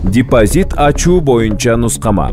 Депозит ачуу боюнча нускама.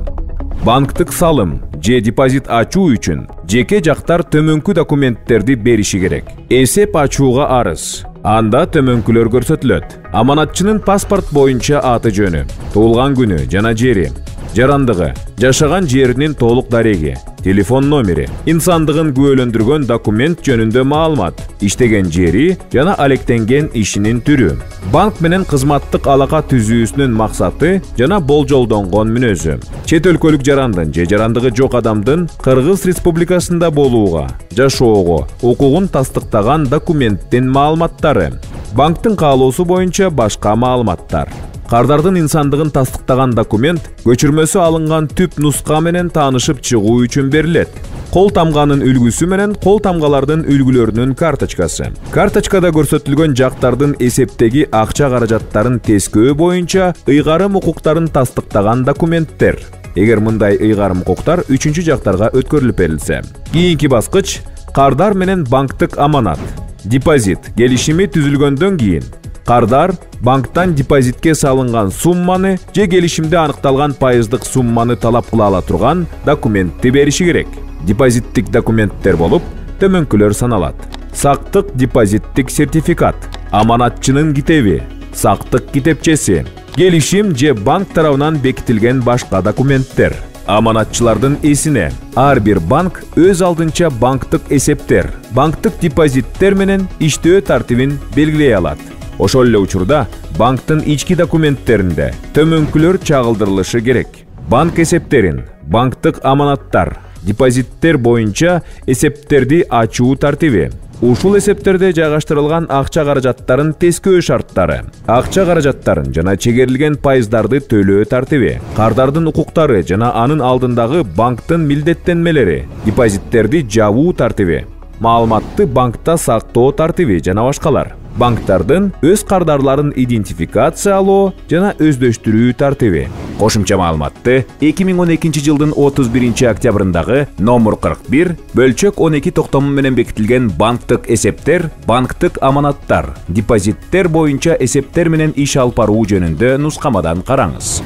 Банктык салым же депозит ачуу үчүн жеке жактар төмөнкү документтерди бериши керек. Эсеп ачууга арыз. Анда төмөнкүлөр көрсөтүлөт. Аманатчынын паспорт боюнча аты жөнү, туулган күнү жана жери, жарандыгы, жашаган жеринин толук дареги, телефон номери, инсандыгын күбөлөндүргөн документ жөнүндө маалымат, иштеген жери жана алектенген ишинин түрү. Банк менен кызматтык алака түзүүсүнүн максаты жана болжолдонгон мүнөзү. Чет өлкөлүк жарандын же жарандыгы жок адамдын Кыргыз Республикасында болууга, жашоого укугун тастыктаган документтин маалыматтары. Банктын каалоосу боюнча башка маалыматтар. Кардардын инсандыгын тастыктаган документ көчүрмөсү алынган түп нуска менен таанышып чыгуу үчүн берилет. Кол тамганын үлгүсү менен кол тамгалардын үлгүлөрүнүн карточкасы. Карточкада көрсөтүлгөн жактардын эсептеги акча каражаттарын тескөө боюнча ыйгарым укуктарын тастыктаган документтер. Эгер мындай ыйгарым укуктар үчүнчү жактарга өткөрүлүп берилсе. Кийинки баскыч кардар менен банктык аманат. Депозит келишими түзүлгөндөн кийин кардар банктан депозитке салынган сумманы же келишимде аныкталган пайыздык сумманы талап кыла ала турган документти бериши керек. Депозиттик документтер болуп, төмөнкүлөр саналат. Сактык депозиттик сертификат, аманатчынын китеби, сактык китепчеси, келишим же банк тарабынан бекитилген башка документтер. Аманатчылардын эсине ар бир банк өз алдынча банктык эсептер, банктык депозиттер менен иштөө тартибин белгилей алат. Ошол эле учурда банктын ички документтеринде төмөнкүлөр чагылдырылышы керек. Банк эсептерин, банктык аманаттар, депозиттер боюнча эсептерди ачуу тартиби, ушул эсептерде жайгаштырылган акча каражаттарын тескөө шарттары, акча каражаттарын жана чегерилген пайыздарды төлөө тартиби, кардардын укуктары жана анын алдындагы банктын милдеттенмелери, депозиттерди жабуу тартиби, маалыматты банкта сактоо тартиби жана башкалар. Банктардын өз кардарларын идентификациялоо жана өздөштүрүү тартиби. Кошумча маалыматты 2012 жылдын 31 октябрындагы номер 41 бөлчөк 12 токтому менен бекитилген банктык эсептер, банктык аманаттар, депозиттер боюнча эсептер менен иш алып баруу жөнүндө нускамадан караңыз.